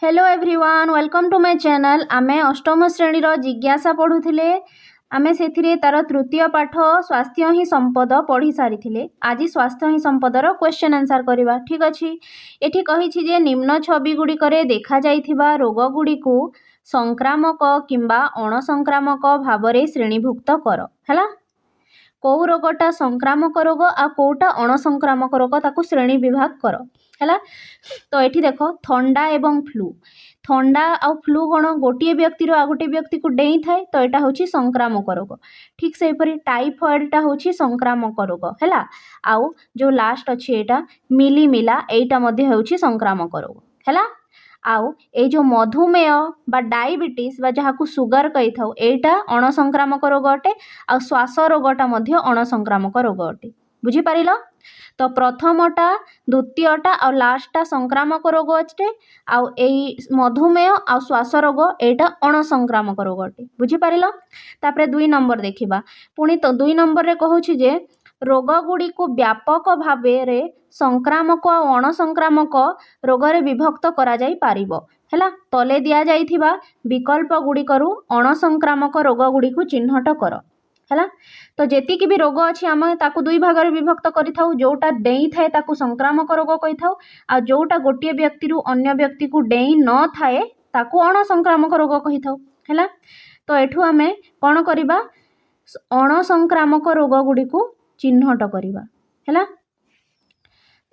Hello everyone welcome to my channel. आमे अष्टम श्रेणीर जिज्ञासा पढ़ुथिले। आमे सेथिरे तार तृतीय पाठ स्वास्थ्य ही संपद पढ़ी सारी। आज स्वास्थ्य ही संपदर क्वेश्चन आंसर करवा। ठीक अच्छे। एठी कही जे निम्न छवि गुड़िकरे देखा जाइथिबा रोग गुड़िकु संक्रामक किंबा अणसंक्रामक भावरे श्रेणीभुक्त कर। हैला कौ रोगटा संक्रामक रोग आ कौटा अणसंक्रामक रोग ताकू श्रेणी विभाग कर। हैला तो ये देख थंडा एवं फ्लू। थंडा आउ फ्लू कौन गोटे व्यक्ति आ गोटे व्यक्ति को डेई थाए तो यहाँ हूँ संक्रामक रोग। ठीक से टाइफॉइडटा हूँ संक्रामक रोग है। आउ जो लास्ट अच्छी यहाँ मिलीमिला यहाँ हूँ संक्रामक रोग है। आउ ए जो मधुमेह बा डायबिटीज बा जहाँ को सुगर कही था यहाँ अणसंक्रामक रोग अटे। आ श्वास रोगटा अणसंक्रामक रोग अटे। बुझीपार तो प्रथमटा द्वितीयटा आ लास्टटा संक्रामक रोग अटे। आउ मधुमेह आ श्वास रोग यहाँ अणसंक्रामक रोग अटे। बुझीपार तापर 2 नंबर देखा पुणी तो 2 नंबर रे कहूँ जे रोग गुड़ी को व्यापक भाव संक्रामक और अणसंक्रामक रोग रे विभक्त करा जाई पारिबो। हैला तले दिया जाइथिबा विकल्प गुड़िकरू अणसंक्रामक रोग गुड़ी को चिन्हट कर। हैला तो जेतिकी भी रोग अच्छी आम ताकू 2 भाग में विभक्त करिथाउ। जोटा डेई थाए ताकू संक्रामक रोग कही थाउ आ जोटा गोटे व्यक्ति रु अन्य व्यक्ति को डेई न थाए ताकू अणसंक्रामक रोग कही थाउ। हैला तो एठू आमे कोन करिबा अणसंक्रामक रोग गुड़ी को चिन्हट करिबा। हैला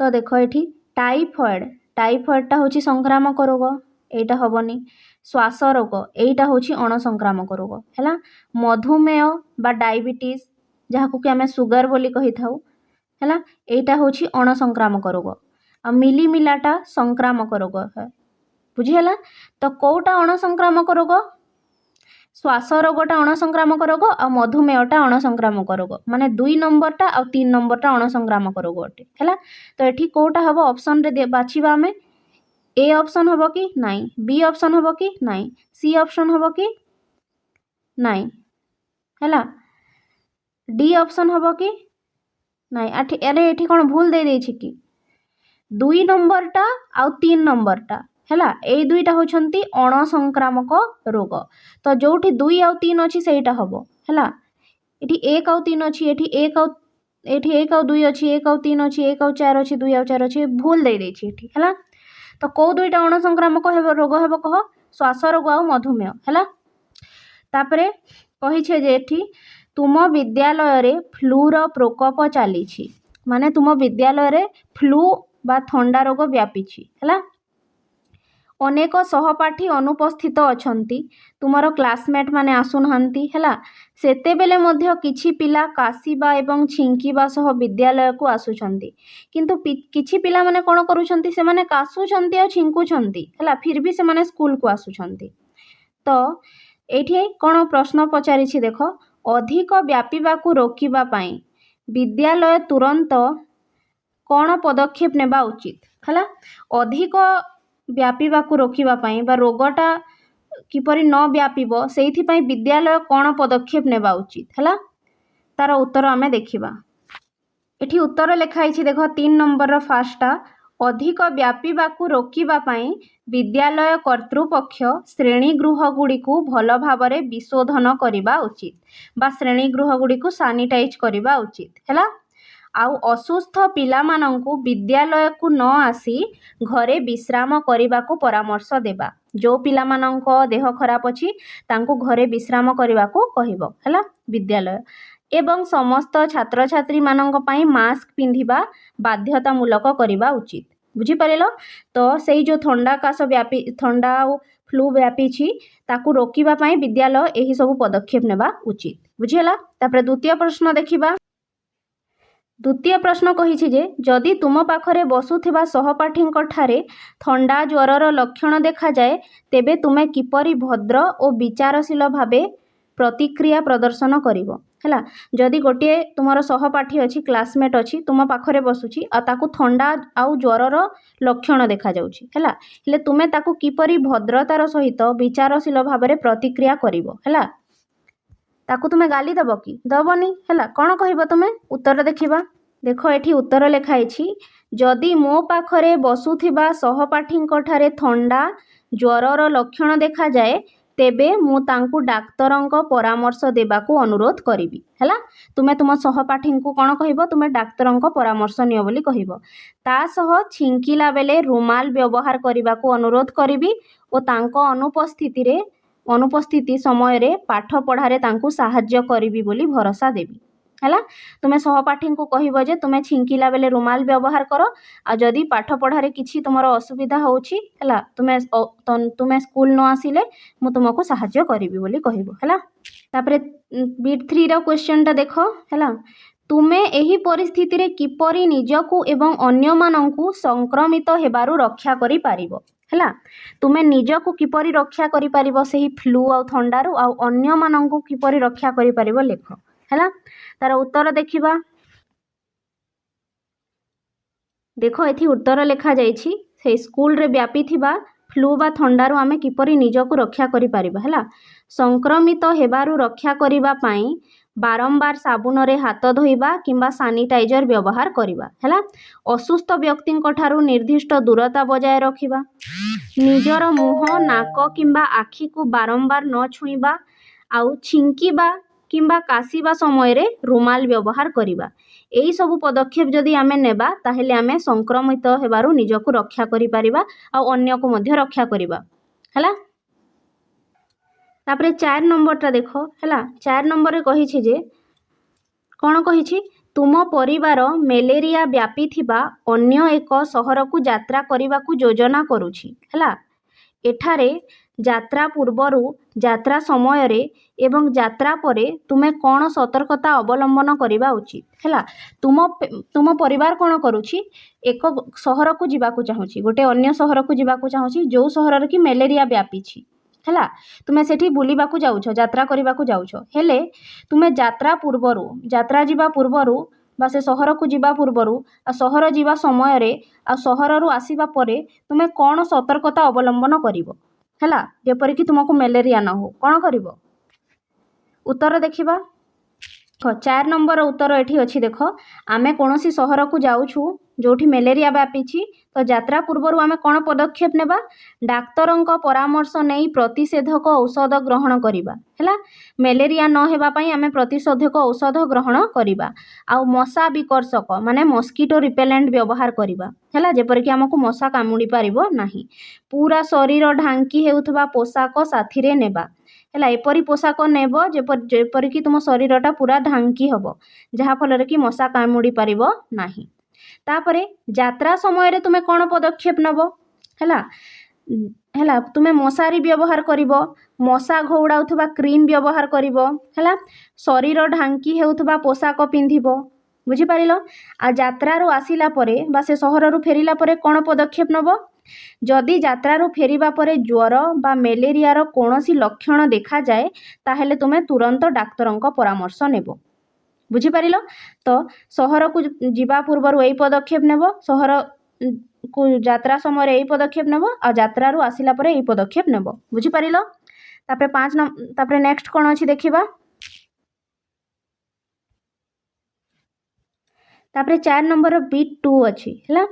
तो देख ये टाइफॉइडटा हूँ संक्रामक रोग यहाँ हेनी। श्वास रोग यहाँ हूँ अणसंक्रामक रोग है। मधुमेह बा डायबिटीज जहाँ को कि आम सुगर बोली कही था है यहाँ हूँ अणसंक्रामक रोग। आ मिलीमिलाटा संक्रामक रोग है। बुझीगला तो कौटा अणसंक्रामक रोग श्वास रोगटा अणसंक्रामक रोग आ मधुमेहटा अणसंक्रामक रोग माने 2 नंबरटा आ 3 नंबरटा अणसंक्रामक रोग अटे है। तो ये कौटा हम ऑप्शन रे बाछिबा आमे ए ऑप्शन हम कि नाई, बी ऑप्शन हम कि नाई, सी ऑप्शन हम कि नाई है, डी ऑप्शन हम कि नाई। अरे ये कौन भूल दे देछि कि 2 नंबरटा आ 3 नंबरटा है ये दुईटा होछंती अणसंक्रामक रोग। तो जोठी 2 आ 3 अच्छी से हम है। ये 1 आ 3 अच्छी ये 1 आ 2 अच्छी 1 आ 3 अच्छी 1 आ 4 अच्छी 2 आ 4 अच्छी भूल दे देछि है। तो कौ 2टा अणसंक्रामक रोग हे कह श्वास रोग आ मधुमेह है। तापरे कही जे तुम विद्यालय रे फ्लूर प्रकोप चली माने तुम विद्यालय रे फ्लू बा थंडा रोग व्यापी है। अनेक सहपाठी अनुपस्थित अछंती तुमर क्लासमेट माने आसुनांती है। सेते बेले मध्य किछि पिला काशिबा एवं छिंकिबा सह विद्यालय को आसुछंती किंतु किछि पिला माने कोन करूछंती से माने कासुछंती आ छिंकुछंती है फिर भी से माने स्कूल को आसुछंती। तो एठी कोन प्रश्न पचारि छि देखो अधिक व्यापीबा को रोकिबा पई विद्यालय तुरंत कोन पदक्षेप नेबा उचित है। अधिक व्यापीबा को रोकिबा पई बा रोगटा किपरि न व्यापीबो सेइथि पई विद्यालय कोन पदक्षेप नेबा उचित है। तार उत्तर आमे देखिबा। एठी उत्तर लिखाई छि देखो 3 नंबर फास्टा अधिक व्यापीबा को रोकिबा पई विद्यालय कर्तृपक्ष श्रेणी गृह गुड़ी को भल भावरे विशोधन करिबा उचित बा श्रेणी गृह गुड़ी को सैनिटाइज करिबा उचित है। आउ असुस्थ पिला मानंकु विद्यालय को न आसी घरे विश्राम करने को परामर्श देबा। जो पिला मानंको देह खराब अछि तांको घरे विश्राम करने को कहबो है विद्यालय। एवं समस्त छात्र छात्री मानंक पई मास्क पिंधिबा बाध्यतामूलक करिबा उचित। बुझीपारिल तो सेई जो थंडा काश व्यापी थंडा और फ्लू व्यापी छी ताकू रोकिबा पई विद्यालय एही सब पदक्षेप नेबा उचित। बुझीला तापर द्वितीय प्रश्न देखिबा। द्वितीय प्रश्न कही जे जदि तुम पाखरे बसुथिबा सहपाठी ठारे थंडा ज्वरर लक्षण देखा जाए तेबे तुमे किपरि भद्र और विचारशील भावे प्रतिक्रिया प्रदर्शन करिवो है। जदि गोटे तुमर सहपाठी अच्छी क्लासमेट अच्छी तुम पाखरे बसुची आ ताकू थंडा आउ ज्वरर लक्षण देखा जाउची है तुमे ताकू किपरि भद्रतार सहित विचारशील भावे प्रतिक्रिया करिवो है। ताकू तुमे गाली दब कि दबनी है कौन कहब तुमे उत्तर देखिबा। देख ये उत्तर लिखाई जदि मो पाखरे बसुथिबा सहपाठींकठारे थंडा ज्वरर लक्षण देखा जाए तेबे मु तांकु डाक्तरंक परामर्श देबाकू अनुरोध करिबी हैला। तुमे तुम सहपाठी को कौन कहब तुमे डाक्तरंक परामर्श नियो बोली कहब। ता सह छिंकिला बेले रुमाल व्यवहार करबाकू अनुरोध करिबी ओ तांको अनुपस्थिति समय रे पाठ पढ़ारे तांकु साहाय्य करिबी बोली भरोसा देबी हैला। तुमे सहपाठी को कहब जे तुमे छिंकिला बेले रुमाल व्यवहार कर आ जदि पाठ पढ़ारे किछि तुमर असुविधा होउछि हैला तुमे स्कूल न आसिले मु तुमको साहाय्य करिबी बोली कहब हैला। तापरे बिट 3 रो क्वेश्चन टा देखो हैला। तुमे एही परिस्थिति रे किपरि निजकू एवं अन्य माननकू संक्रमित हेबारु रक्षा करि पारिबो हैला। तुमे निजकू किपरि रक्षा करि पारिबो सेही फ्लू आ थंडारू आ अन्य माननकू किपरि रक्षा करि पारिबो लेख हैला। तार उत्तर देखिबा देखो एथि उत्तर लिखा जाइछि से स्कूल रे व्यापी थिबा फ्लू बा थंडारू आमे किपरि निजकू रक्षा करि पारिबा हैला। संक्रमित हेबारु रक्षा करिबा पई बारंबार साबुन रे हाथ धोइबा किंबा सैनिटाइजर व्यवहार करिबा हैला। असुस्थ व्यक्ति ठारू निर्दिष्ट दूरता बजाय रखिबा निजर मुह नाक किंबा आखि को बारंबार न छुईबा आउ छिंकिबा किंबा काशिबा समय रे रुमाल व्यवहार करिबा। एई सब पदक्षेप जदि आमे नेबा ताहेले आमे संक्रमित हेबारु निजकू रक्षा करि पारिबा आ अन्य को मध्य रक्षा करिबा हैला। तापरे 4 नंबर टा देखो हैला। 4 नंबर रे कहिछि जे कोन कहिछि तुम परिवार मलेरिया व्यापी थिबा अन्य एक शहर को यात्रा करिबा को योजना करूछि हैला। एठारे यात्रा पूर्वरु यात्रा समय रे एवं यात्रा परे तुमे कौन सतर्कता अवलंबन करिबा उचित हैला। तुम परिवार कौन करूछि एक शहर को जीवाकू चाहूछि गोटे अन्य शहर को जीवाकू चाहूछि जो शहर की मलेरिया व्यापी छी हैला। तुमे सेठी बुलिबाकू जाउछो यात्रा करिबाकू जाउछो हेले तुमे यात्रा पूर्वरु यात्रा जीवा पूर्वरु बा से शहर को जीवा पूर्वरु आ शहर जीवा समय रे आ शहर रु आसीबा परे तुमे कौन सतर्कता अवलंबन करिवो हैला जेपरि कि तुमको मलेरिया न हो कौन करिवो। उत्तर देखिबा 4 नंबर उत्तर एठी अछि देखो आमे कोनोसी शहर को जाउछु जोठी मलेरिया व्यापी छी तो यात्रा पूर्वरु आमे कोन पदक्षेप नेबा डाक्तरंक परामर्श नेई प्रतिषेधक औषध ग्रहण करिबा हैला। मलेरिया न हेबा पई आमे प्रतिषेधक औषध ग्रहण करिबा आ मशा विकर्षक माने मस्किटो रिपेलेंट व्यवहार करिबा हैला जेपर कि हमकु मशा कामुडी पारिबो नाही। पूरा शरीर ढांकी हेउथबा पोशाक साथी रे नेबा हैला। एपरी पोशाक नेब जेपर कि तुम शरीरटा पूरा ढांकी हबो जहा फल कि मशा कामुडी पारिबो नाही। तापरे यात्रा समय रे तुमे कौन पदक्षेप नब हैला तुमे मशारी व्यवहार करिवो मशा घौड़ाउथबा क्रीम व्यवहार करिवो हैला। शरीर ढांकी हेउथबा पोशाक पिंधिबो बुझी पारिलो। आ यात्रा रु आसिला परे बा से शहर रु फेरिला परे कौन पदक्षेप नब जदि यात्रा रु फेरिबा परे ज्वर बा मलेरिया रो कोनोसी लक्षण देखा जाए ताहेले तुमे तुरंत डाक्तरंक परामर्श नेबो बुझी पारिलो। तो शहर को जीवा पूर्व यही पदक्षेप नेब शहर को यात्रा समय यही पदक्षेप नेब आ यात्रा रु आसिला परे यही पदक्षेप नेब बुझी पारिलो। तापरे 5 तापरे नेक्स्ट कोन अछि देखिबा। तापरे 4 नंबर बिट 2 अछि हैला।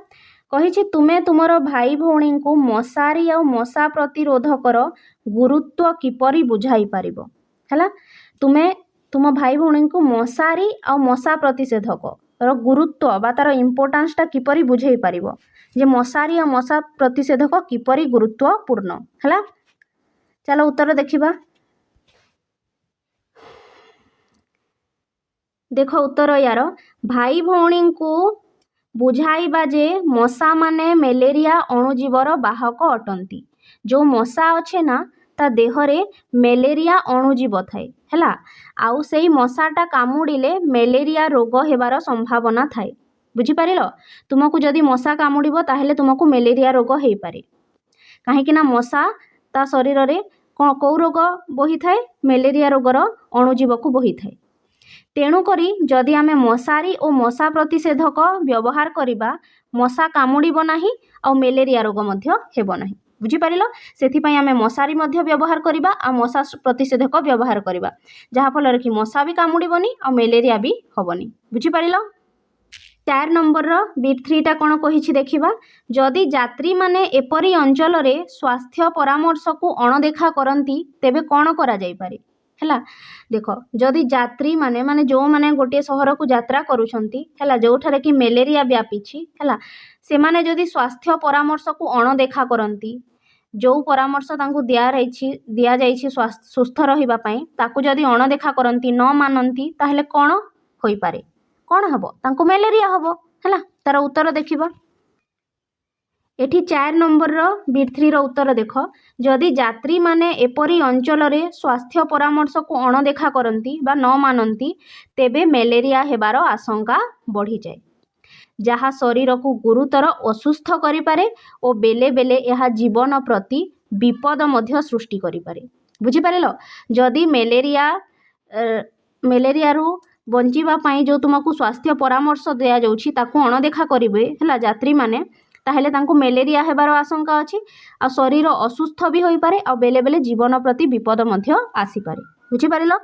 कहिछि तुमे तुमर भाई भौणी को मशारी आ मशा प्रतिरोधकर गुरुत्व किपरि बुझाई पारिबो हैला। तुमे तुम भाई भौणी को मशारी आ मशा प्रतिषेधक रो गुरुत्व बा तार इंपोर्टेंस टा किपरि बुझाई पारिबो जे मशारी आ मशा प्रतिषेधक किपरि गुरुत्वपूर्ण हैला। चलो उत्तर देखिबा। देखो उत्तर यार भाई भौणी को बुझाइबा जे मशा माने मलेरिया अणुजीवर बाहक अटंती जो मशा अच्छे ना ता देहरे मलेरिया अणुजीव थाए हैला। आउ सेही मशाटा कामुड़िले मलेरिया रोग हेबार संभावना थाए बुझी पारिलो। तुमको जदि मशा कामुड़िबो ताहेले तुमको मलेरिया रोग हेई पारे काहेकि ना मशा ता शरीर रे को रोग बही थाए मलेरिया रोगर अणुजीव को बही थाए। तेणु करी जदि आमे मशारी और मशा प्रतिषेधक व्यवहार करिबा मशा कामुड़िबो नाही आ मलेरिया रोग मध्य हेबो नाही बुझी पारिलो। सेथि पई आमे मशारी मध्य व्यवहार करिबा आ मशा प्रतिषेधक व्यवहार करिबा जहा फल कि मशा भी कामुड़िबोनी आ मलेरिया भी हबोनी बुझी पारिलो। चार नंबर बिट 3टा कौन कही देखा जदि यात्री माने एपरी अंचल रे स्वास्थ्य परामर्श को अणदेखा करती तेबे कौन करा जाई पारे है देख जदि यात्री माने माने जो माने गोटे सहर को यात्रा करुछंती है जो ठारे कि मलेरिया व्यापी है से माने जदि स्वास्थ्य परामर्श को अणदेखा करती जो परामर्श तांको दिया जाइछि सुस्थ रहिबा पई ताकू जदि अणदेखा करती न मानती ताहले कौन होई पारे कौन हम तांको मलेरिया हम है तार उत्तर देखा एठी 4 नंबर बिट 3 रो उत्तर देख जदि यात्री माने एपरी अंचल रे स्वास्थ्य परामर्श को अणदेखा करती बा न मानती तेबे मलेरिया हेबार आशंका बढ़ी जाए जहाँ शरीर को गुरुतर असुस्थ करि पारे और बेले बेले यह जीवन प्रति विपद मध्य सृष्टि करि पारे बुझी पारिलो जदि मलेरिया रु बंचिबा पई जो तुमको स्वास्थ्य परामर्श दिया जाउछि ताकू अणदेखा करिवे हला यात्री माने ताहले तांको मलेरिया हेबार आशंका अछि आ शरीर असुस्थ भी होई पारे आ बेले बेले जीवन प्रति विपद मध्य आसी पारे बुझी पारिलो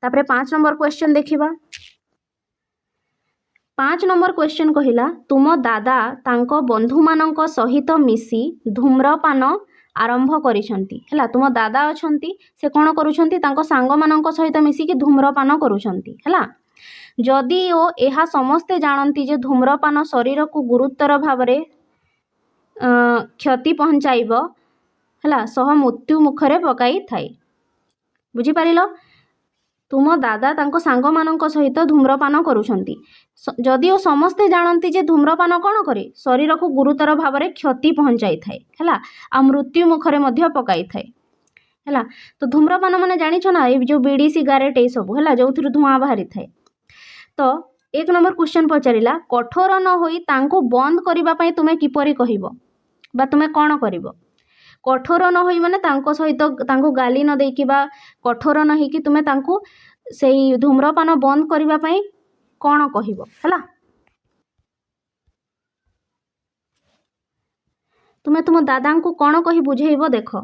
तापरे 5 नंबर क्वेश्चन देखिबा 5 नंबर क्वेश्चन कहिला तुम दादा तांको बंधु मानक सहित मिसी धूम्रपान आरंभ करिसंती हला तुम दादा अछंती से कोन करूछंती तांको सांग मानक सहित मिसी कि धूम्रपान करूछंती हला जदि ओ एहा समस्ते जानती जे धूम्रपान शरीर को गुरुतर भावरे क्षति पहुंचाइब हला सह मृत्यु मुखरे पकाई थाए बुझी पारिलो तुम दादा तांको सांग मानक सहित धूम्रपान करूछंती जदि ओ समस्ते जानती जे धूम्रपान कौन करे शरीर को गुरुतर भावरे क्षति पहुंचाई थाए हला आ मृत्यु मुखरे मध्य पकाई थाए हला तो धूम्रपान माने जानिछ ना ए जो बीड़ी सिगारेट ए सब हला जोथुर धुआं बाहरी थाए तो 1 नंबर क्वेश्चन पचारिला कठोर न होई तांको बंद करिबा पई तुमे किपरि कहिबो बा तुमे कोन करिवो कठोर न होई माने तांको सहित तांको गाली न देकी बा कठोर न होई कि तुमे तांको सेई धूम्रपान बंद करिबा पई कोन कहिबो हला तुमे तुम दादा को कौन कही बुझेइबो देख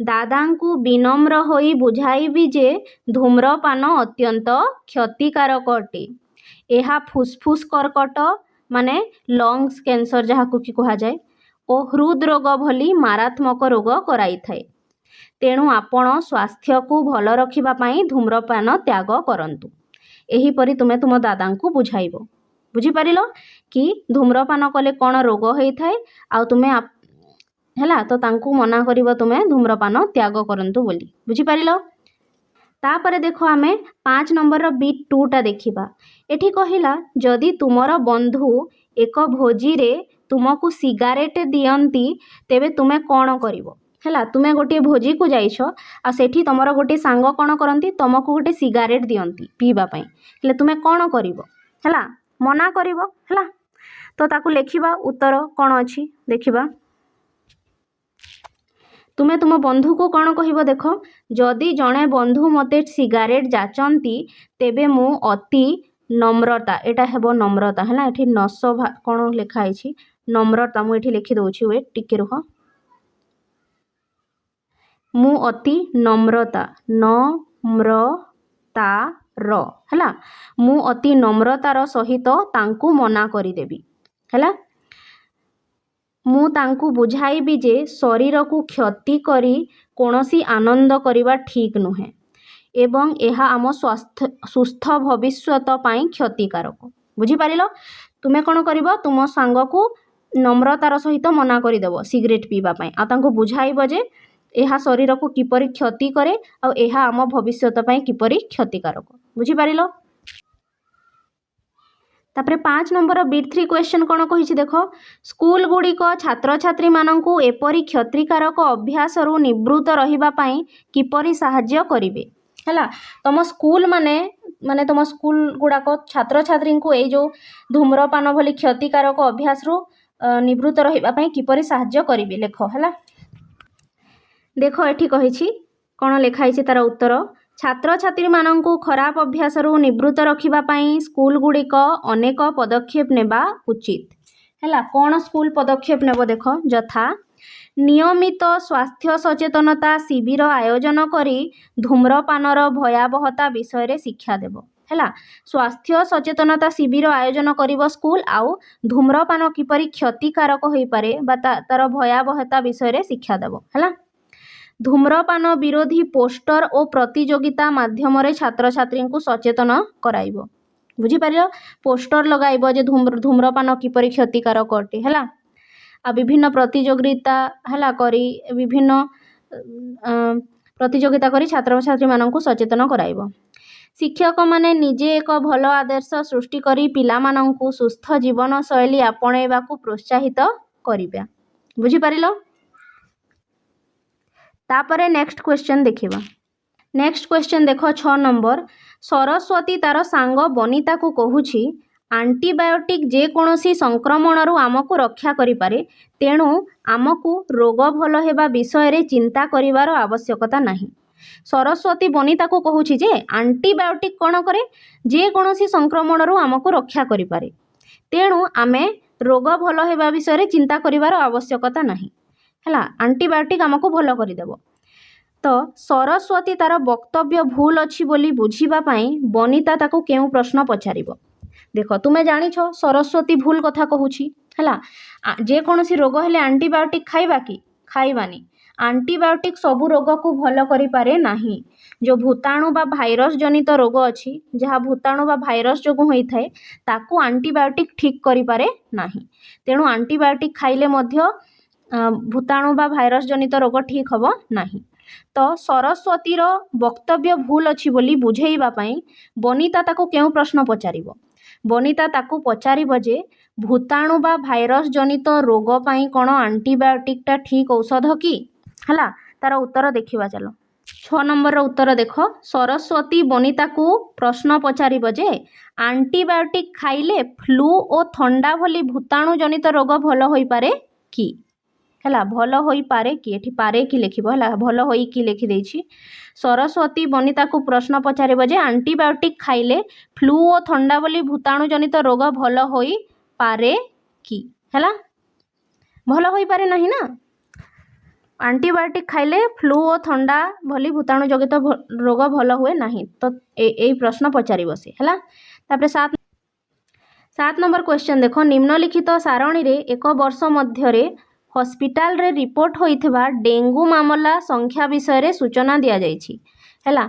दादा को विनम्र होई बुझाइबी जे धूम्रपान अत्यंत क्षतिकारक अटे एहा फुसफुस कर्कट माने लंग्स कैंसर जहाँ को कि कहा जाए और हृदरोग भली मारात्मक रोग कराई थाए तेणु आपण स्वास्थ्य को भल रखिबा पई धूम्रपान त्याग करंतु एही परी तुमे तुम दादा को बुझाइबो बुझी पारिलो कि धूम्रपान कले कौन रोग होई थाए आ तुमे हैला तो तांकू मना करिवो तुमे धूम्रपान त्याग करंतु बोली बुझी पारिलो तापरे देखो आमे 5 नंबर बिट 2टा देखिबा एठी कहिला जदि तुमर बंधु एक भोजी रे तुमको सिगारेट दियंती तेबे तुमे कौन करिवो हैला तुमे गोटे भोजी को जाइछ आ सेठी तमर गोटे सांग कौन करंती तुमको गोटे सिगारेट दियंती पीबा पई हेले तुमे कौन करिवो हैला मना करिवो हैला तो ताकू लेखिबा उत्तर कौन अछि देखिबा तुमे तुम बंधु को कौन कहिबो देख जदि जड़े बंधु मते सिगारेट जाचंती तेबे मु अति नम्रता एटा हेबो नम्रता है एठी नस कौन लिखाई छी नम्रता मु एठी लिखि दउछि वेट टिके रुह मु अति नम्रता नम्रता रो हला मु अति नम्रतार सहित तांकू मना करि देबी हला मु तांकू बुझाइबी जे शरीर को क्षति करी कोनोसी आनंद करिबा ठीक नुहे एवं एहा आम स्वास्थ्य सुस्थ भविष्यत पाई क्षतिकारक बुझी पारिलो तुमे कौन करिबो तुम सांग को नम्रतार सहित मना करदेव सिगरेट पीवा पाई आ तांको बुझाइबो जे एहा शरीर को किपरि क्षति करे आ एहा आम भविष्यत पाई किपरि क्षतिकारक बुझी पारिलो तापरे 5 नंबर बिट 3 क्वेश्चन कौन कही देख स्कूल गुड़िक छात्र छात्री मानू एपरी क्षतिकारक अभ्यास रु निवृत्त रहिबा पई किपरि साहाय्य करिवे हैला तुम स्कूल माने माने तुम स्कूल गुड़ाक छात्र छात्री को ए जो धूम्रपान भली क्षतिकारक अभ्यास रु निवृत्त रहिबा पई किपरि साहाय्य करिवे लेख हैला देख एठी कहिछि कौन लिखाई तार उत्तर छात्र छात्री मानू खराब अभ्यास रु निवृत्त रखिबा पई स्कूल गुड़िक अनेक पदक्षेप नेबा उचित हैला कौन स्कूल पदक्षेप नेबो देख यथा नियमित स्वास्थ्य सचेतनता शिविर आयोजन करी धूम्रपानर भयावहता विषय रे शिक्षा देबो ହେଲା। स्वास्थ्य सचेतनता शिविर आयोजन करिबो स्कूल आउ धूम्रपान किपरि क्षतिकारक होई पारे बा तार भयावहता विषय रे शिक्षा देबो ହେଲା। धूम्रपान विरोधी पोस्टर और प्रतियोगिता माध्यम रे छात्र छात्री को सचेतन कराइबो बुझी पारियो। पोस्टर लगाइबो जे धूम्रपान किपरि क्षतिकारक अटे ହେଲା। आ विभिन्न प्रतियोगिता है करी विभिन्न प्रतियोगिता करी छात्र छात्री मानक सचेतन कराइबो। शिक्षक माने निजे एक भल आदर्श सृष्टि करी पिला मानक सुस्थ जीवन शैली आपणेबा को प्रोत्साहित करिबा बुझी पारिलो। तापरे नेक्स्ट क्वेश्चन देखिबा। नेक्स्ट क्वेश्चन देखो 6 नंबर। सरस्वती तार सांग बनिता को कहूछि आंटीबायोटिक जेकोसी संक्रमण आमको रक्षा करिपारे तेणु आमको रोग भल हेबा विषय रे चिंता करिवार आवश्यकता नहीं। सरस्वती बनिता को कहूछि जे आंटीबायोटिक कौन करे जेकोसी संक्रमण आमको रक्षा करिपारे तेणु आमे रोग भल हेबा विषय रे चिंता करिवार आवश्यकता नहीं हैला। आंटीबायोटिक आमको भल करिदेबो। तो सरस्वती तार वक्तव्य भूल अच्छी बोली बुझीबा पई बनिता ताको केउ प्रश्न पचारिबो। देख तुम्हें जानिछ सरस्वती भूल कथा कहूछि हैला। जेकोसी रोग हेले आंटीबायोटिक खाइबा कि खाइबानी। आंटीबायोटिक सबु रोग को भल करि पारे नाही। जो भूताणु बा भाइरस जनित रोग अच्छी जहाँ भूताणु बा भाइरस जोगु होई थाए ताकू आंटीबायोटिक ठीक करि पारे नाही। तेणु आंटीबायोटिक खाइले मध्य भूताणु बा भाइरस जनित रोग ठीक हबो नाही। तो सरस्वतीर वक्तव्य भूल अच्छी बोली बुझेइबा पई बनिता ताको केउ प्रश्न पचारिबो। बनिता ताकू पचारिबो जे भूताणु बा भाइरस जनित रोग पई कोन आंटीबायोटिक टा ठीक औषध की हला। तार उत्तर देखिबा चलो। 6 नंबर उत्तर देख। सरस्वती बनिता को प्रश्न पचारिबो जे आंटीबायोटिक खाइले फ्लू और ठंडा भली भूताणु जनित रोग भल होई पारे की हैला। भल होई पारे कि एठी पारे कि लिखिबो हैला। भल होई कि लिखि देछि। सरस्वती बनिता को प्रश्न पचारिबो जे आंटीबायोटिक खाइले फ्लू और ठंडा भली भूताणु जनित रोग भल होई पारे कि हैला। भल होई पारे नहीं ना। आंटीबायोटिक खाइले फ्लू और ठंडा भली भूताणु जनित रोग भल हुए नहीं। तो ए प्रश्न पचारिबो से हैला। तापरे 7 नंबर क्वेश्चन देखो। निम्नलिखित सारणी रे एक वर्ष मध्य रे हॉस्पिटल रे रिपोर्ट होइथिबा डेंगू मामला संख्या विषय रे सूचना दिया जाइछि हैला।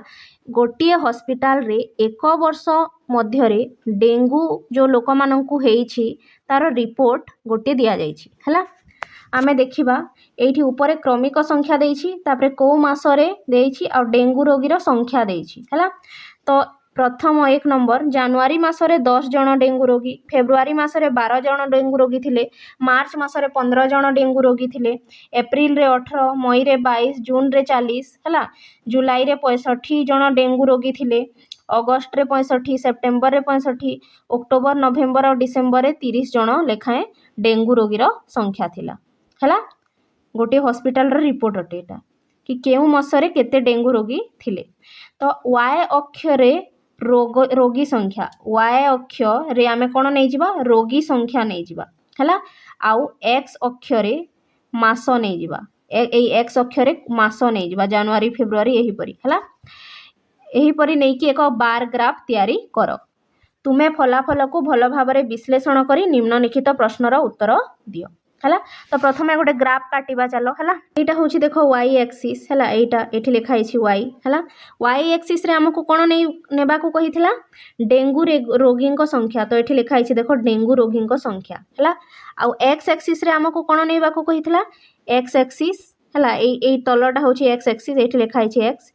गोटे हॉस्पिटल रे एक वर्ष मध्य रे डेंगू जो लोक मानकु हेइछि तार रिपोर्ट गोटे दिया जाइछि हैला। आमे देखिबा एठी ऊपर क्रमिक संख्या देइछि तापरे को मास रे देइछि और डेंगू रोगीर संख्या देइछि हैला। तो प्रथम 1 नंबर जनवरी मासरे 10 जन डेंगू रोगी, फेब्रुआरी मासरे 12 जन डेंगू रोगी थिले, मार्च मासरे 15 जन डेंगू रोगी थिले, एप्रिल रे 18, मई रे 22, जून रे 40 हैला, जुलाई रे 65 जन डेंगू रोगी थिले, अगस्त रे 65, सेप्टेम्बर रे 65, अक्टोबर नवेम्बर और डिसेम्बर रे 30 जन लेखाएं डेंगू रोगीर संख्या थिला हैला। गोटे हॉस्पिटल रो रिपोर्ट अटे एटा कि केउ मासरे केते डेंगू रोगी थिले। तो y अक्ष रे रोगी संख्या, y अक्ष रे आमे कोन नै जिबा रोगी संख्या नै जिबा हैला। आउ x अक्ष रे मास नै जिबा, एई x अक्ष रे मास नै जिबा जनवरी फेब्रुआरी एही परी हैला। एही परी नै कि एक बार ग्राफ तयारी करो। तुमे फलाफल को भल भाबरे विश्लेषण करी निम्नलिखित प्रश्नर उत्तर दियो हैला। तो प्रथमे गोटे ग्राफ काटिबा चलो हैला। एटा होची देखो y एक्सिस हैला, एटा एठी लिखा हिची y हैला। y एक्सिस रे हमकु कोन नै नेबा को कहिथिला डेंगू रोगीन को संख्या, तो एठी लिखा हिची देखो डेंगू रोगीन को संख्या हैला। आ x एक्सिस रे हमकु कोन नेबा को कहिथिला x एक्सिस हैला। एई तलटा होची x एक्सिस, एठी लिखा हिची x।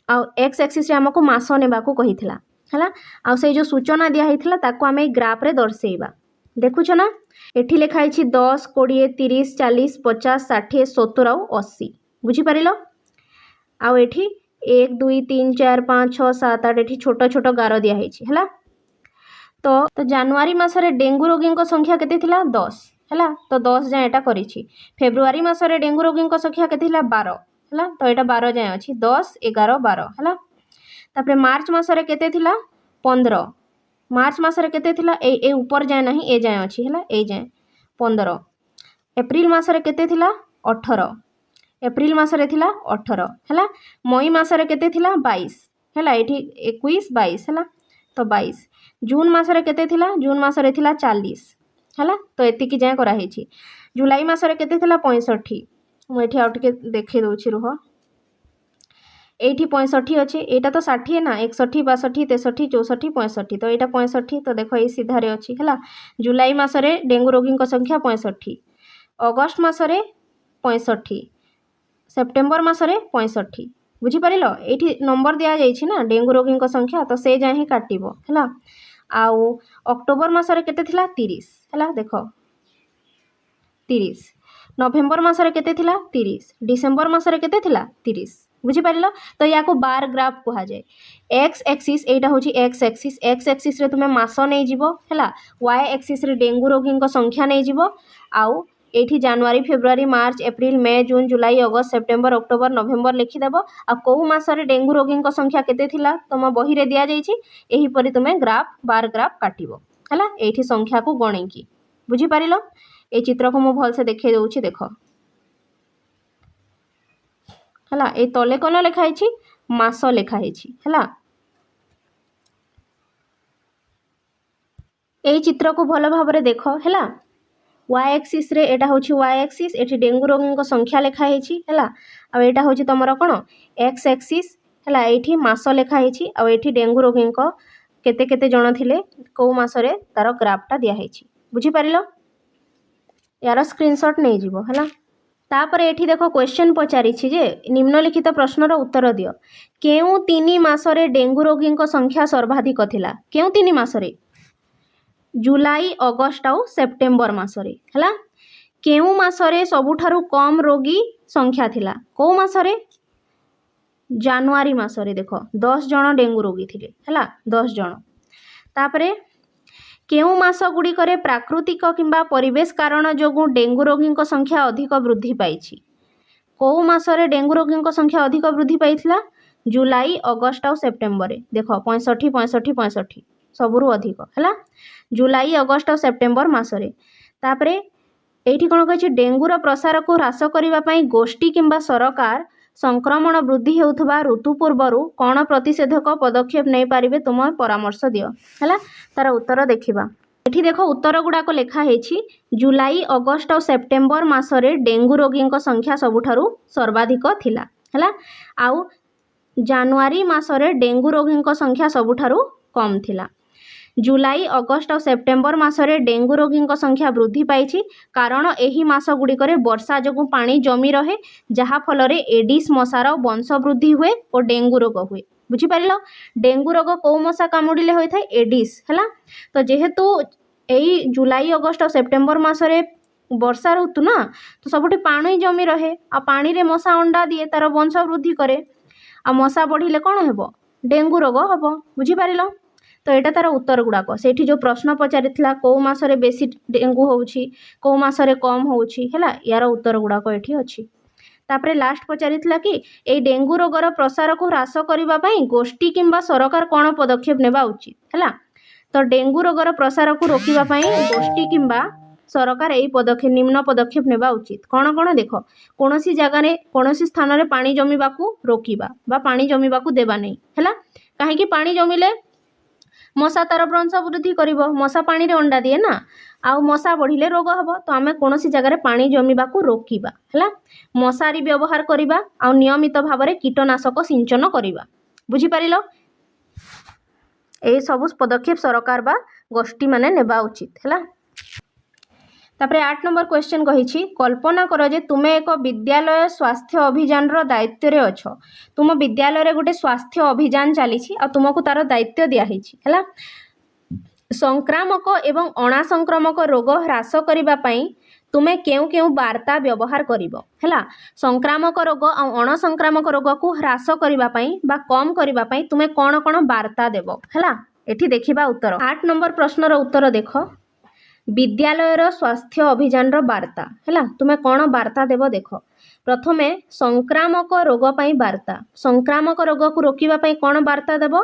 आ x एक्सिस रे हमकु मास नेबा को कहिथिला हैला। आ से जो सूचना दिया हिथिला ताको हमें ग्राफ रे दर्शेइबा। देखुछ ना एठी लिखा हिची 10, 20, 30, 40, 50, 60, 70 और 80 बुझी पारिलो। आ एठी 1, 2, 3, 4, 5, 6, 7, 8 एठी छोट छोट गार दिया हिची हैला। तो जनवरी मासरे डेंगू रोगीन को संख्या केते थिला 10 हैला। तो 10 जाय एटा करिछि। फेब्रुआरी मासरे डेंगू रोगीन को संख्या केते थिला 12 हैला। तो एटा 12 जाय अछि, 10, 11, 12 हैला। तापरे मार्च मासरे केते थिला 15, मार्च मासरे केते थिला ए ऊपर जाय नहीं, ए जाय अछि हैला, ए जाय 15। एप्रिल मासरे केते थिला 18, एप्रिल मासरे थिला 18 हैला। मई मासरे केते थिला 22 हैला, एठी 21, 22 हैला। तो 22 जून मासरे केते थिला जून मासरे थिला 40 हला तो एतिकी जाए कराहेछि जुलाई मासरे केते थिला 65 मु एठी आउ टिके देखै दउछि रुह एठी 65 अछि एटा तो 60 ना 61 62 63 64 65 तो एटा 65 तो देखो ए सीधा रे अछि हला जुलाई मासरे डेंगू रोगी को संख्या 65 अगस्त मासरे 65 सेप्टेम्बर मासरे 65 बुझी परिलो एठी नंबर दिया जाइछि ना डेंगू रोगी को संख्या तो से जाए ही काटिबो हला आउ अक्टोबर मासरे केते थिला 30 हला देखो 30 नवेम्बर मासरे केते थिला 30 डिसेम्बर मासरे केते थिला 30 बुझी परिलो तो या को बार ग्राफ कहा जाए एक्स एक्सिस एटा होची एक्स एक्सिस रे तुमे मास नै जिवो हला वाई एक्सिस रे डेंगू रोगी को संख्या नै जिवो आउ एठी जनवरी फेब्रुआरी मार्च एप्रिल मई जून जुलाई अगस्त सेप्टेम्बर अक्टोबर नवेम्बर लिखि देबो आ को मासरे डेंगू रोगी को संख्या केते थिला तम बही रे दिया जाइछि एही परि तुमे ग्राफ बार ग्राफ काटिबो हला एठी संख्या को गणै की बुझी परिलो ए चित्र को मु भल से देखै दउछि देखो हला ए तले कोन लिखाइ छी मास लिखाइ छी हला ए चित्र को भल भाबरे देखो हला y एक्सिस रे एटा होछि y एक्सिस एठी डेंगू रोगी को संख्या लिखाइ छी हला आ एटा होछि तमरो कोन x एक्सिस हला एठी मास लिखाइ छी आ एठी डेंगू रोगी को केते केते जण थिले को मासरे तार ग्राफटा दिया है छी बुझी परिलो यार स्क्रीनशॉट नै जिवो हला तापरे एठी देखो क्वेश्चन पचारि छी जे निम्नलिखित प्रश्नर उत्तर दियो केउ 3 मासरे डेंगू रोगी को संख्या सर्वाधिक थिला केउ 3 मासरे जुलाई अगस्त आउ सेप्टेम्बर मासरे हला केउ मासरे सबुठारु कम रोगी संख्या थिला को मासरे जनवरी मासरे देखो 10 जण डेंगू रोगी थिले हला 10 जण तापरे केउ मास गुडी करे प्राकृतिक किंबा परिवेश कारण जोगु डेंगू रोगी को संख्या अधिक वृद्धि पाइछि को मासरे डेंगू रोगी को संख्या अधिक वृद्धि पाइथिला जुलाई अगस्त आउ सेप्टेम्बर देखो 65 65 65 सबुरु अधिक हला जुलाई अगस्त आउ सेप्टेम्बर मासरे तापरे एठी कोन कहछि डेंगू रो प्रसार को ह्रास करिवा पई गोष्ठी किंबा सरकार संक्रमण वृद्धि हेउथबा ऋतु पूर्वरु कोन प्रतिषेधक पदक्षेप नै पारिबे तुम परामर्श दियो हला तार उत्तर देखिबा एठी देखो उत्तर गुडा को लेखा हेछि जुलाई अगस्त और सेप्टेम्बर मासरे डेंगू रोगी को संख्या सबुठारु सर्वाधिक थिला हला आउ जनवरी मासरे डेंगू रोगी को संख्या सबुठारु कम थिला जुलाई अगस्त और सेप्टेम्बर मासरे डेंगू रोगी को संख्या वृद्धि पाइछि कारण एही मास गुडी करे वर्षा जोगु पानी जमी रहे जहा फल रे एडिस मशार वंश वृद्धि हुए और डेंगू रोग हुए बुझी परिलो डेंगू रोग को मशा कामुडिले होय थाय एडिस हला तो जेहेतु एई जुलाई अगस्त और सेप्टेम्बर मासरे वर्षा ऋतु ना तो सबुठी पानी जमी रहे आ पानी रे मशा अंडा दिए तार वंश वृद्धि करे आ मशा बढ़िले कोन हेबो डेंगू रोग हबो बुझी परिलो तो एटा तार उत्तर गुड़ाक से जो प्रश्न पचारि कौ मासरे बेसी डेंगू होउछि कौ मासरे कम होउछि हैला यार उत्तर गुड़ाक एठी अछि तापरे लास्ट पचारि कि ए डेंगू रोगर प्रसार को ह्रास करिबा पई गोष्ठी किंबा सरकार कोन पदक्षेप नेबा उचित हैला तो डेंगू रोगर प्रसार को रोकिबा पई गोष्ठी किंबा सरकार एई पदक्षेप निम्न पदक्षेप नेबा उचित कोन कोन देखो कोनोसी जगह रे कोनोसी स्थान रे पानी जमीबाकू रोकिबा बा पानी जमीबाकू देबा नै हैला काहे कि पानी जमिले मशा तार वंश वृद्धि करिवो मशा पानी रे अंडा दिए ना आउ मशा बढ़िले रोग हबो तो आमे कोनोसी जगह रे पानी जमीबाकू रोकिबा हैला मशारी व्यवहार करिबा आउ नियमित भाबरे कीटनाशक सिंचन करिबा बुझी परिलो ए सब पदक्षेप सरकार बा गोष्ठी माने नेबा उचित हैला तापरे 8 नंबर क्वेश्चन कहिछि कल्पना करो जे तुमे एक विद्यालय स्वास्थ्य अभियान रो दायित्व रे अछो तुम विद्यालय रे गोटे स्वास्थ्य अभियान चलीछि आ तुमको तार दायित्व दिया हिछि हैला संक्रामक एवं अणा संक्रामक रोग ह्रास करिबा पई तुमे केउ केउ वार्ता व्यवहार करिवो हैला संक्रामक रोग आ अण संक्रामक रोग को ह्रास करिबा पई बा कम करिबा पई तुमे कोन कोन वार्ता देबो हैला एठी देखिबा उत्तर 8 नंबर प्रश्न रो उत्तर देखो विद्यालय स्वास्थ्य अभियान वार्ता हैला तुमे कौन वार्ता देव देख प्रथमे संक्रामक रोग पई वार्ता संक्रामक रोग को रोकिबा पई कौन वार्ता देव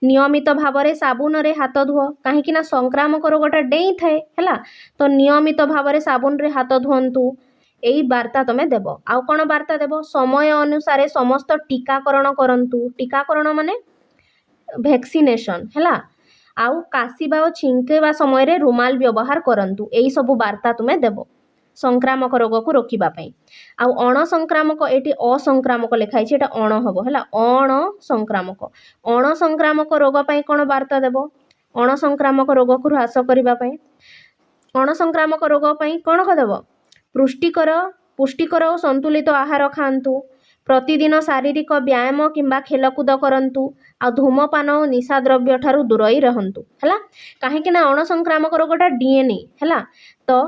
नियमित भावरे साबुन रे हाथ धुओ कहीं ना संक्रामक रोगटा डेई थाए हैला तो नियमित भावरे साबुन रे हाथ धुअंतु एई वार्ता तमे देव आउ कौन वार्ता देव समय अनुसार समस्त टीकाकरण करंतु टीकाकरण माने वैक्सीनेशन हैला आउ काशिबा और छिंकेबा समय रुमाल व्यवहार करंतु यही सब वार्ता तुम्हें देव संक्रामक रोग को रोकवा आउ अण संक्रामक ये असंक्रामक लिखाई एटा अण हम है अण संक्रामक रोग कौन वार्ता देव अण संक्रामक रोग को ह्रास करने अण संक्रामक रोग कौन करदेव पुष्टिकर और संतुलित आहार खातु प्रतिदिन शारीरिक व्यायाम किंबा खेलकूद करंतु आ धूमपान और निशा द्रव्य ठारू दूर ही रहंतु है कहीं अण संक्रामक रोगटा डीएनए है तो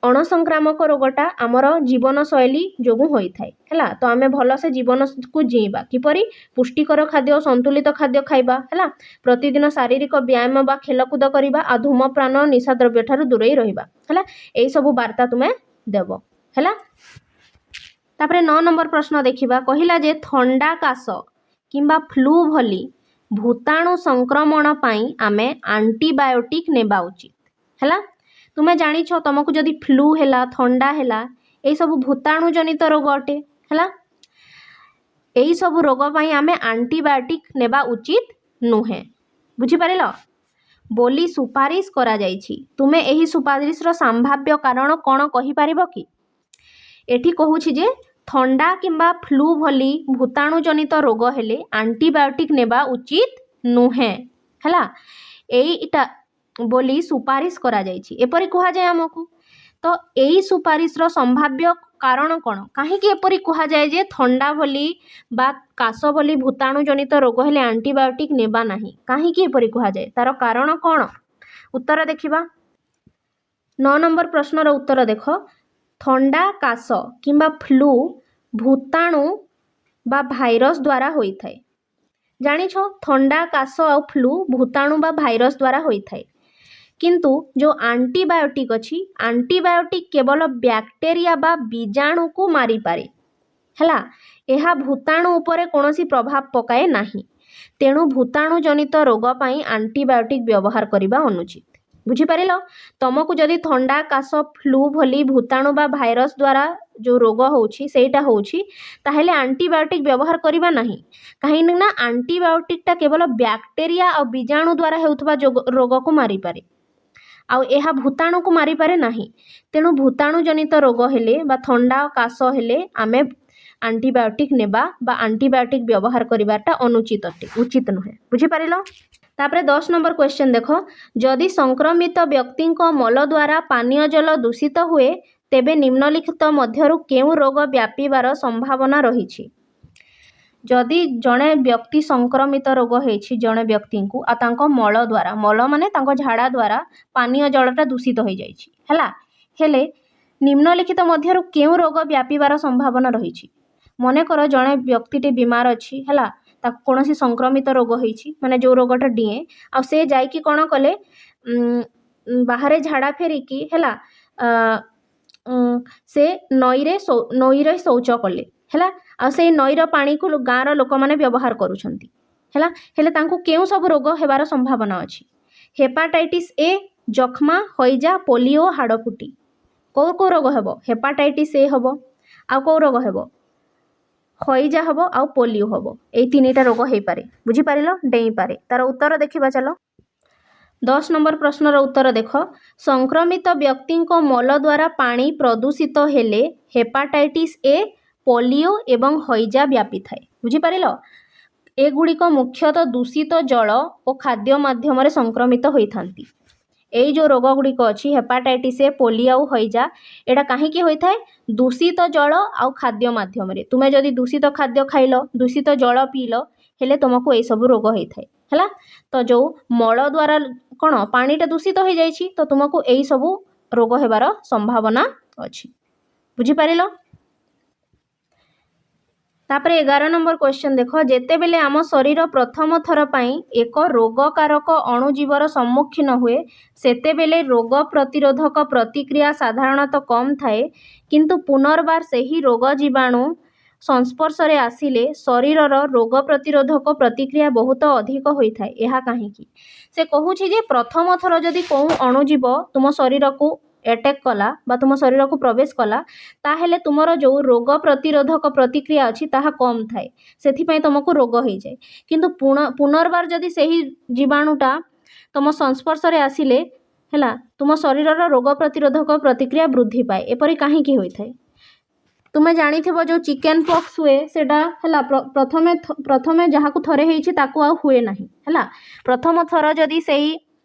अण संक्रामक रोगटा आमर जीवन शैली जो होता है तो आम भल से जीवन को जीवा किपरि पुष्टिकर खाद्य और संतुलित खाद्य खाइबा है प्रतिदिन शारीरिक व्यायाम बा खेलकूद करवा आ धूमपान निशा द्रव्य ठारू दूर ही रहिबा है यही सब वार्ता तुम्हें देव है। तापरे 9 नंबर प्रश्न देखिबा कहिला जे थंडा काश किंबा फ्लू भली भूताणु संक्रमण पाई आमे एंटीबायोटिक नेबा उचित है तुम्हें जानिछ तुमको जदि फ्लू है थंडा है यही सब भूताणु जनित रोग अटे है यही सब रोग पाई आमे एंटीबायोटिक नेबा उचित नुहे बुझिपारिल बोली सुपारिश करा जाइछि तुमे एही सुपारिशर संभाव्य कारण कौन कहि पारिबो कि एठी कहूछि जे थंडा किंबा फ्लू भली भूताणु जनित रोग हेले एंटीबायोटिक नेबा उचित नुहे है एटा बोली सुपारिश करा जाइछि एपरि कहा जाय हमकु तो एही सुपारिशर संभाव्य कारण कौन कहीं एपरि कहा जाय जे थंडा भली बा काश भली भूताणु जनित रोग हेले एंटीबायोटिक नेबा नाही कहीं एपरि कहा जाय तार कारण कौन उत्तर देखिबा 9 नंबर प्रश्नर उत्तर देख थंडा काश किंबा फ्लू भूताणु बा भाइरस द्वारा होता है जानिछ थंडा काश और फ्लू भूताणु बा भाइरस द्वारा होता है किंतु जो एंटीबायोटिक अच्छी एंटीबायोटिक केवल बैक्टेरिया बा बीजाणु को मारी पारे है यह भूताणु उपरे कौनसी प्रभाव पकाए नहीं तेणु भूताणु जनित रोग पाई एंटीबायोटिक व्यवहार करने अनुचित बुझिपारिल तुमको जदि थंडा काश फ्लू भली भूताणु बा भाइरस द्वारा जो रोग होउछि सेटा होउछि ताहेले एंटीबायोटिक व्यवहार करबा नहीं कहीं ना एंटीबायोटिकटा केवल बैक्टेरिया और बीजाणु द्वारा हेउथबा रोग को मारी पारे आउ यह भूताणु को मारी पारे नहीं तेणु भूताणु जनित रोग हेले बा थंडा और काश हेले आमे एंटीबायोटिक नेबा बा एंटीबायोटिक व्यवहार करबाटा अनुचित अटे उचित नुहे बुझिपारिल तापरे 10 नंबर क्वेश्चन देख जदि संक्रमित व्यक्ति मल द्वारा पानीय जल दूषित हुए तेबे निम्नलिखित मध्यरु केउ रोग व्यापीबार संभावना रही जदि जड़े व्यक्ति संक्रमित रोग होती जड़े व्यक्ति को आ मल द्वारा मल माने झाड़ा द्वारा पानीय जलटा दूषित हो जाए निम्नलिखित मध्यरु केउ रोग व्यापीबार संभावना रही मनकर जड़े व्यक्ति बीमार अच्छी है कौन संक्रमित रोग होती माने जो रोगटा डीए आ से जाइकी कौन कले बाहर झाड़ा फेरिकी है से नईरे शौच कले है आ से नईर पानी को गाँव लोक मैंने व्यवहार करुछंती है हेले तांको केउ सब रोग हेबार संभावना अच्छी हेपाटाइटिस ए जख्मा हईजा पोलियो हाड़फुटी कौ रोग हेब हेपाटाइटिस ए हम आ कौ रोग हेब हईजा हम आ पोलियो हम यही 3टा रोग हो पारे बुझिपारिल डेई पारे तार उत्तर देखिबा चलो 10 नंबर प्रश्नर उत्तर देख संक्रमित व्यक्ति मल द्वारा पानी प्रदूषित हेले हेपाटाइटिस ए पोलियो एवं हईजा व्यापी थाए बुझिपारिल एगुड़िक मुख्यतः दूषित जल और खाद्य माध्यम संक्रमित होइथांती यही जो रोग गुड़िक अच्छी हेपाटाइटिस ए पोलियो और हईजा एटा कहीं होता है दूषित जल आ खाद्य माध्यम तुम्हें जदि दूषित खाद्य खाइल दूषित जल पील हेले तुमको यही सब रोग होता है तो जो मल द्वारा कौन पानीटा दूषित हो जाइए तो तुमको यही सब रोग हेबार संभावना अच्छी बुझिपारिल तापरे 11 नंबर क्वेश्चन देख जेते बेले आम शरीर प्रथम थर पाई एक रोगकारक अणुजीवर सम्मुखीन हुए सेते बेले रोग प्रतिरोधक प्रतिक्रिया साधारणतः कम थाए किंतु पुनर्बार सही रोग जीवाणु संस्पर्श रे आसिले शरीरर रोग प्रतिरोधक प्रतिक्रिया बहुत अधिक होता है यह कहीं से कहूँ जे प्रथम थर जदि कौ अणुजीव तुम शरीर को अटैक कला बा तुम शरीर को प्रवेश कला ताहेले तुमर जो रोग प्रतिरोधक प्रतिक्रिया अच्छी ताहा कम थाए सेथिपई तुमको रोग हो जाए किंतु पुनर्बार जदि सही जीवाणुटा तुम संस्पर्श आसिले है तुम शरीर रोग प्रतिरोधक प्रतिक्रिया वृद्धि पाए एपरी कहीं होता है। तुम्हें जानी जो चिकेन पॉक्स हुए सेटा है प्रथमे प्रथमे जहाँ को थरे हुए ना है प्रथम थर जदि से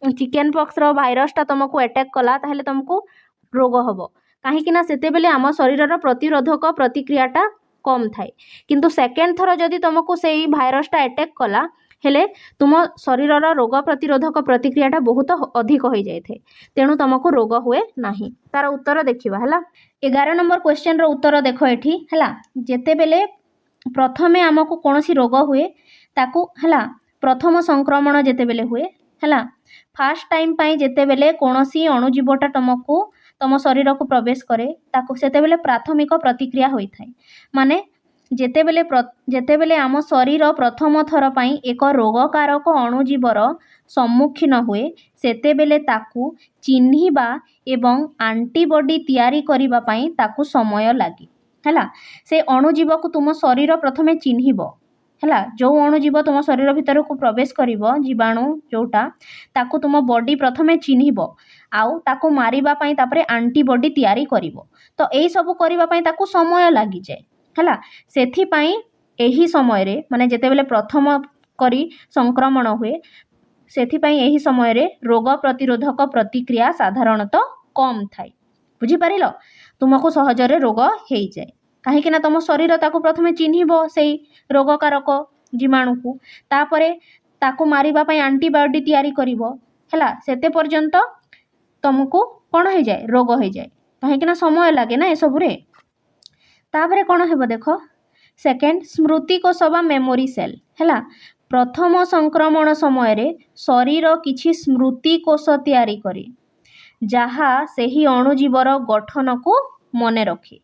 चिकेन पॉक्स रो भाइरसटा तुमको अटैक कला ताहले तुमको रोग हम कहीं से बेले आम शरीर प्रतिरोधक प्रतिक्रियाटा कम थाए किंतु सेकेंड थर जदि तुमको से भाइरसटा अटैक कला हेले तुम शरीर रोग प्रतिरोधक प्रतिक्रियाटा बहुत अधिक हो जाए तेणु तुमको रोग हुए ना। तार उत्तर देखा है 11 नंबर क्वेश्चन रो उत्तर देख ये है जिते बेले प्रथमे आमको कौन सी रोग हुए ताकू है प्रथम संक्रमण जिते बेले हुए है फास्ट टाइम पाई जिते बेले कौन सी अणुजीवटा तुमको तुम शरीर को प्रवेश करे ताकू सेते बेले प्राथमिक प्रतिक्रिया होता है माने जेते बेले आम शरीर प्रथम थर पाई एक रोगकारक अणुजीवर सम्मुखीन हुए सेते बेले ताकू चिन्हिबा एवं आंटीबॉडी तैयारी करिबा पाई ताकू समय लागे है से अणुजीव को तुम शरीर प्रथमे चिन्हिब है जो अणुजीव तुम शरीर भितर को प्रवेश करिबो जीवाणु जोटा ताकू तुम बॉडी प्रथमे चिन्हिब आउ ताकू मारिबा पाई तापरे आंटीबॉडी तैयारी करिबो तो एई सब करिबा पाई ताकू समय लागि जाय है सेथि पाई एही समय रे माने जेते बेले प्रथम करी संक्रमण हुए सेथि पाई एही समय रे रोग प्रतिरोधक प्रतिक्रिया साधारणतः कम थाए बुझी पारिलो तुमको सहजरे रोग हेई जाए कहीं ना तुम शरीर ताकू प्रथमे चिन्हिब से रोगकारक जीवाणु को तापरे ताकू मारिबा पाई आंटीबायोटिक तैयारी करिवो है सेते पर्यंत तुमको कौन हो जाए रोग हो जाए कहीं समय लगे ना एसबू रे तापरे कौन हेब देख सेकेंड स्मृतिकोश बा मेमोरी सेल है प्रथम संक्रमण समय रे शरीर किछि स्मृतिकोश तैयारी करे जहाँ सही अणुजीवर गठन को मने रखे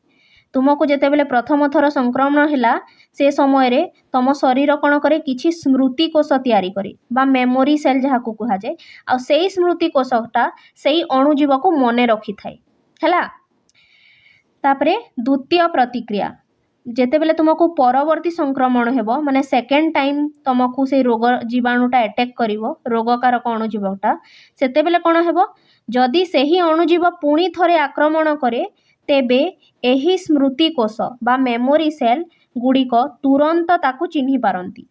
तुमको जिते बेले प्रथम थर संक्रमण है से समय रे तुम शरीर कौन करे किछि स्मृतिकोश तैयारी करे बा मेमोरी सेल जहाँ को कहा जाए आ सेई स्मृतिकोशटा सेई अणुजीव को मने रखी थाए है तापरे द्वितीय प्रतिक्रिया जेते बेले तुमको परवर्ती संक्रमण हेबो माने सेकेंड टाइम तुमको से रोग जीवाणुटा अटैक करिवो रोगकारक अणुजीवटा सेते बेले कौन हेबो जदि सेही अणुजीव पुणी थरे आक्रमण करे तेबे एही स्मृतिकोश बा मेमोरी सेल गुड़िक तुरंत ताकू चिन्हि पारंती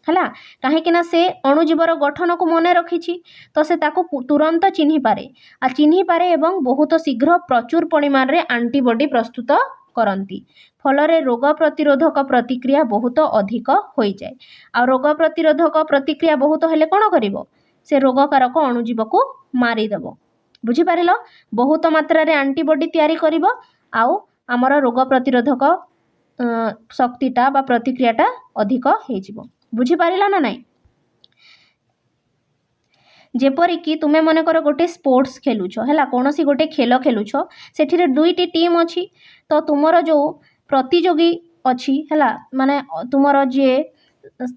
है कहीं से अणुजीवर गठन को मने रखी तो से ताकू तुरंत चिन्हि पारे एवं बहुत शीघ्र प्रचुर परिमाण रे आंटीबॉडी प्रस्तुत करती फलरे रोग प्रतिरोधक प्रतिक्रिया बहुत अधिक हो जाए आ रोग प्रतिरोधक प्रतिक्रिया बहुत हेले कौन करिवो से रोगकारक अणुजीव को मारिदेव बुझीपार बहुत मात्रा रे आंटीबॉडी तैयारी करिवो आउ आमर रोग प्रतिरोधक शक्तिटा बा प्रतिक्रियाटा अधिक हो बुझीपार ना नाई जेपरिक तुम्हें मनकर गोटे स्पोर्ट्स खेलुछ है कौन सी गोटे खेल खेलुछ से दुईटी टीम अच्छी तो तुमर जो प्रतियोगी अच्छी है माने तुमर जे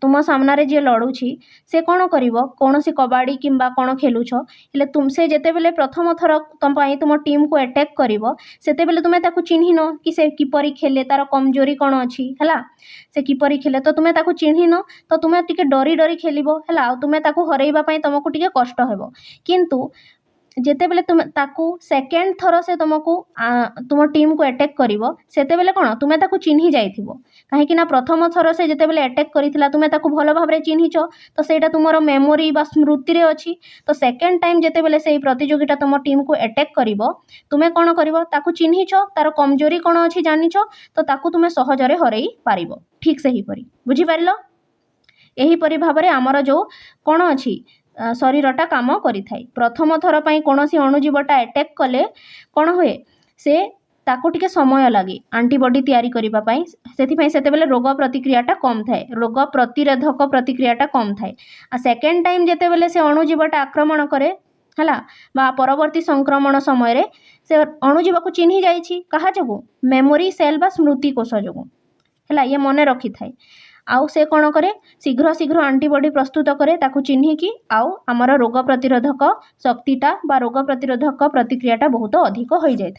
तुम सामने जे लड़ुची से कौन कर कौन सी कबाड़ी किंबा कौन खेलुछ हेले तुम से जेते बेले प्रथम थर तुम टीम को अटैक कर सेते बेले तुम्हें ताकू चिन्हिन कि से किपरि खेले तार कमजोरी कौन अच्छी है से किपरि खेले तो तुम्हें ताकू चिन्हिन तो तुम्हें टिके डरी डरी खेलिबो है तुम्हें ताकू हरैबा पई तुमको टिके कष्ट हेबो किंतु जेते बेले तुम ताकू सेकेंड थर से तुमको तुम टीम को अटैक करिवो सेते बेले कौन तुम्हें ताकू चिन्हि जाइथिबो कहीं ना प्रथम थर से जेते बेले अटैक करिथिला तुम्हें ताकू भल भाव रे चिन्हिछ तो सेटा तुमर मेमोरी बा स्मृति रे अछि तो सेकेंड टाइम जेते बेले सेही प्रतियोगिता तुम टीम को अटैक करिवो तुम्हें कौन करिवो ताकू चिन्हिछ तार कमजोरी कौन अछि जानिछ तो ताकू तुम्हें सहजरे हरई पारिबो ठीक से ही परी बुझी पारिलो एही परी भाव रे हमर जो कौन अछि शरीरटा काम करिथाय प्रथम थर पाई कौन सी अणुजीवटा अटैक कले कौन हुए से ताकू टिके समय लगे आंटीबॉडी तैयारी करिबा पाई सेथिपाई सेतेबेले रोग प्रतिक्रियाटा कम थाए रोग प्रतिरोधक प्रतिक्रियाटा कम थाए आ सेकेंड टाइम जेतेबेले से अणुजीवटा आक्रमण करे हला बा परवर्ती संक्रमण समय रे से अणुजीव को चिन्हि जाइछि कहा जगु मेमोरी सेल बा स्मृति कोश जगु हला ये मने रखी थाए आउ से कौन करे शीघ्र शीघ्र आंटीबॉडी प्रस्तुत करे ताकू चिन्हिकी आउ आमर रोग प्रतिरोधक शक्तिटा बा रोग प्रतिरोधक प्रतिक्रियाटा बहुत अधिक हो जाए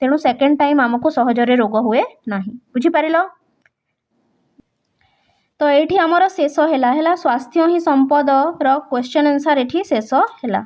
तेणु सेकेंड टाइम आमको सहजरे रोग हुए ना बुझीपार। तो ये आमर शेष है स्वास्थ्य ही संपदर क्वेश्चन आंसर ये शेष है।